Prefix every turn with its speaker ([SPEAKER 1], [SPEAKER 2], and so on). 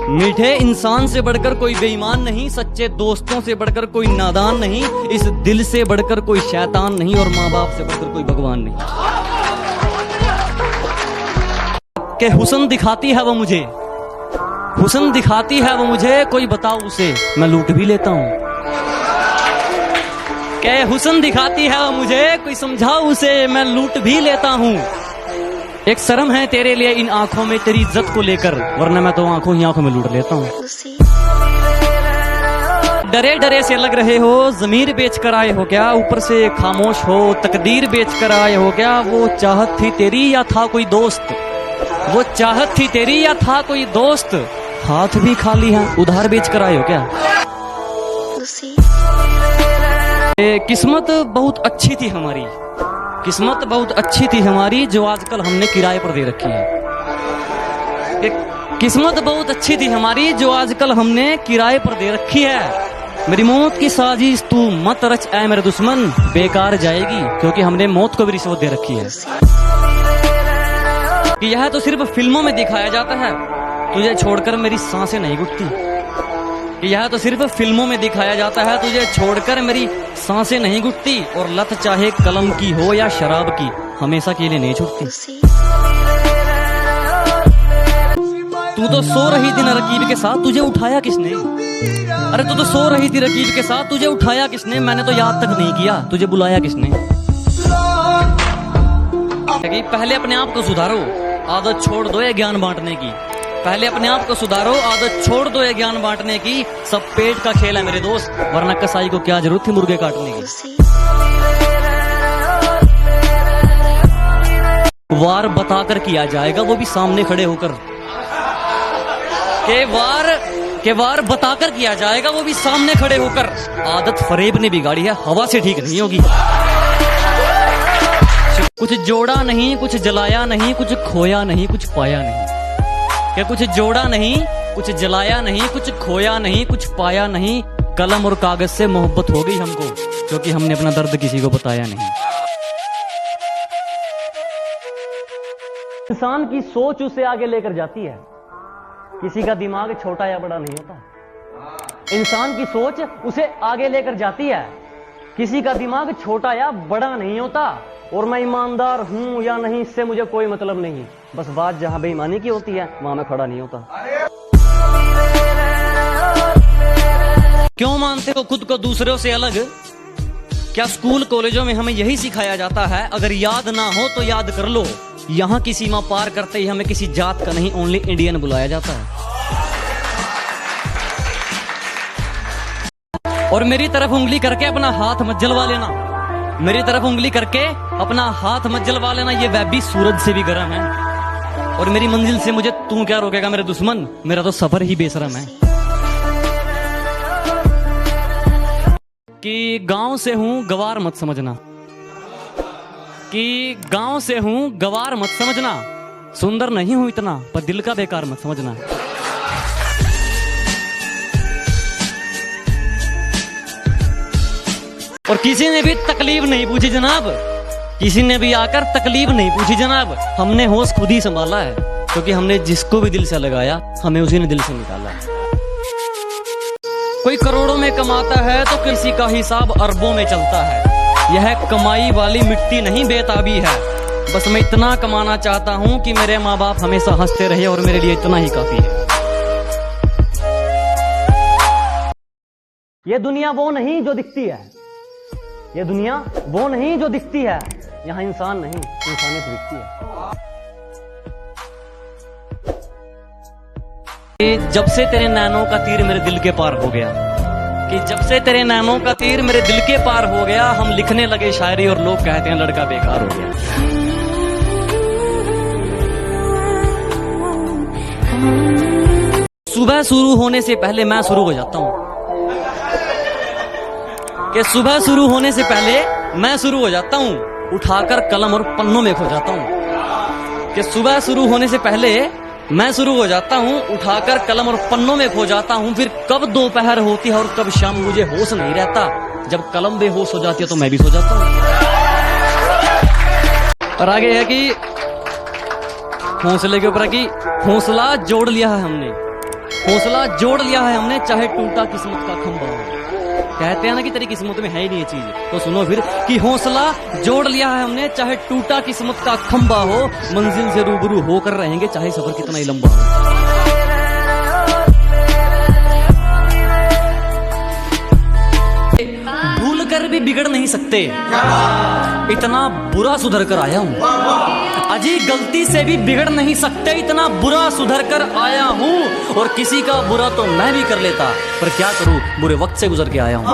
[SPEAKER 1] मीठे इंसान से बढ़कर कोई बेईमान नहीं, सच्चे दोस्तों से बढ़कर कोई नादान नहीं, इस दिल से बढ़कर कोई शैतान नहीं, और माँ बाप से बढ़कर कोई भगवान नहीं। के हुस्न दिखाती है वो मुझे, हुस्न दिखाती है वो मुझे, कोई बताओ उसे मैं लूट भी लेता हूँ। के हुस्न दिखाती है वो मुझे, कोई समझाओ उसे मैं लूट भी लेता हूँ। एक शर्म है तेरे लिए इन आंखों में तेरी इज्जत को लेकर, वरना मैं तो आंखों ही आंखों में लूट लेता हूँ। डरे डरे से लग रहे हो, जमीर बेच कर आए हो क्या, ऊपर से खामोश हो, तकदीर बेच कर आए हो क्या। वो चाहत थी तेरी या था कोई दोस्त, वो चाहत थी तेरी या था कोई दोस्त, हाथ भी खाली है उधार बेच कर आए हो क्या। किस्मत बहुत अच्छी थी हमारी, किस्मत बहुत अच्छी थी हमारी, जो आजकल हमने किराए पर दे रखी है। किस्मत बहुत अच्छी थी हमारी, जो आजकल हमने किराए पर दे रखी है। मेरी मौत की साजिश तू मत रच ऐ मेरे दुश्मन, बेकार जाएगी क्योंकि हमने मौत को भी रिश्वत दे रखी है। कि यह तो सिर्फ फिल्मों में दिखाया जाता है, तुझे छोड़कर मेरी सांसें नहीं घुटती। कि यह तो सिर्फ फिल्मों में दिखाया जाता है, तुझे छोड़कर मेरी सांसें नहीं घुटती, और लत चाहे कलम की हो या शराब की, हमेशा के लिए नहीं छूटती। तू तो सो रही थी न रकीब के साथ, तुझे उठाया किसने। अरे तू तो सो रही थी रकीब के साथ, तुझे उठाया किसने। मैंने तो याद तक नहीं किया, तुझे बुलाया किसने। कि पहले अपने आप को सुधारो, आदत छोड़ दो ये ज्ञान बांटने की। पहले अपने आप को सुधारो, आदत छोड़ दो ये ज्ञान बांटने की। सब पेट का खेल है मेरे दोस्त, वरना कसाई को क्या जरूरत थी मुर्गे काटने की। वार बताकर किया जाएगा, वो भी सामने खड़े होकर। के वार बताकर किया जाएगा, वो भी सामने खड़े होकर। आदत फरेब ने बिगाड़ी है, हवा से ठीक नहीं होगी। कुछ जोड़ा नहीं, कुछ जलाया नहीं, कुछ खोया नहीं, कुछ पाया नहीं। क्या कुछ जोड़ा नहीं, कुछ जलाया नहीं, कुछ खोया नहीं, कुछ पाया नहीं। कलम और कागज से मोहब्बत हो गई हमको, क्योंकि हमने अपना दर्द किसी को बताया नहीं। इंसान की सोच उसे आगे लेकर जाती है, किसी का दिमाग छोटा या बड़ा नहीं होता। इंसान की सोच उसे आगे लेकर जाती है, किसी का दिमाग छोटा या बड़ा नहीं होता। और मैं ईमानदार हूं या नहीं इससे मुझे कोई मतलब नहीं, बस बात जहां बेईमानी की होती है वहां मैं खड़ा नहीं होता। क्यों मानते हो खुद को दूसरों से अलग। क्या स्कूल कॉलेजों में हमें यही सिखाया जाता है, अगर याद ना हो तो याद कर लो। यहां की सीमा पार करते ही हमें किसी जात का नहीं, ओनली इंडियन बुलाया जाता है। और मेरी तरफ उंगली करके अपना हाथ मत जलवा लेना, मेरी तरफ उंगली करके अपना हाथ मत जलवा लेना, ये वैबी सूरज से भी गर्म है। और मेरी मंजिल से मुझे तू क्या रोकेगा मेरे दुश्मन, मेरा तो सफर ही बेशरम है। कि गांव से हूं गवार मत समझना, कि गांव से हूं गवार मत समझना, सुंदर नहीं हूं इतना पर दिल का बेकार मत समझना। और किसी ने भी तकलीफ नहीं पूछी जनाब, किसी ने भी आकर तकलीफ नहीं पूछी जनाब। हमने होश खुद ही संभाला है, क्योंकि हमने जिसको भी दिल से लगाया हमें उसी ने दिल से निकाला। कोई करोड़ों में कमाता है तो किसी का हिसाब अरबों में चलता है। यह कमाई वाली मिट्टी नहीं बेताबी है, बस मैं इतना कमाना चाहता हूं कि मेरे माँ बाप हमेशा हंसते रहे, और मेरे लिए इतना ही काफी है। ये दुनिया वो नहीं जो दिखती है, ये दुनिया वो नहीं जो दिखती है, यहाँ इंसान नहीं इंसानियत दिखती है। जब से तेरे नैनों का तीर मेरे दिल के पार हो गया, कि जब से तेरे नैनों का तीर मेरे दिल के पार हो गया, हम लिखने लगे शायरी और लोग कहते हैं लड़का बेकार हो गया। सुबह शुरू होने से पहले मैं शुरू हो जाता हूँ, कि सुबह शुरू होने से पहले मैं शुरू हो जाता हूँ, उठाकर कलम और पन्नों में खो जाता हूँ। कि सुबह शुरू होने से पहले मैं शुरू हो जाता हूँ, उठाकर कलम और पन्नों में खो जाता हूँ। फिर कब दोपहर होती है और कब शाम मुझे होश नहीं रहता। जब कलम बेहोश हो जाती है तो मैं भी सो जाता हूँ। और आगे है कि हौसले के ऊपर है कि हौसला जोड़ लिया है हमने, हौसला जोड़ लिया है हमने, चाहे टूटा किस्मत का खंभा हो। कहते हैं ना कि तेरी किस्मत में है ही नहीं ये चीज, तो सुनो फिर कि हौसला जोड़ लिया है हमने, चाहे टूटा किस्मत का खंभा हो, मंजिल से रूबरू होकर रहेंगे चाहे सफर कितना ही लंबा हो। भूल कर भी बिगड़ नहीं सकते, इतना बुरा सुधर कर आया हूं। अजी गलती से भी बिगड़ नहीं सकते, इतना बुरा सुधर कर आया हूं। और किसी का बुरा तो मैं भी कर लेता, पर क्या करूं, बुरे वक्त से गुजर के आया हूं।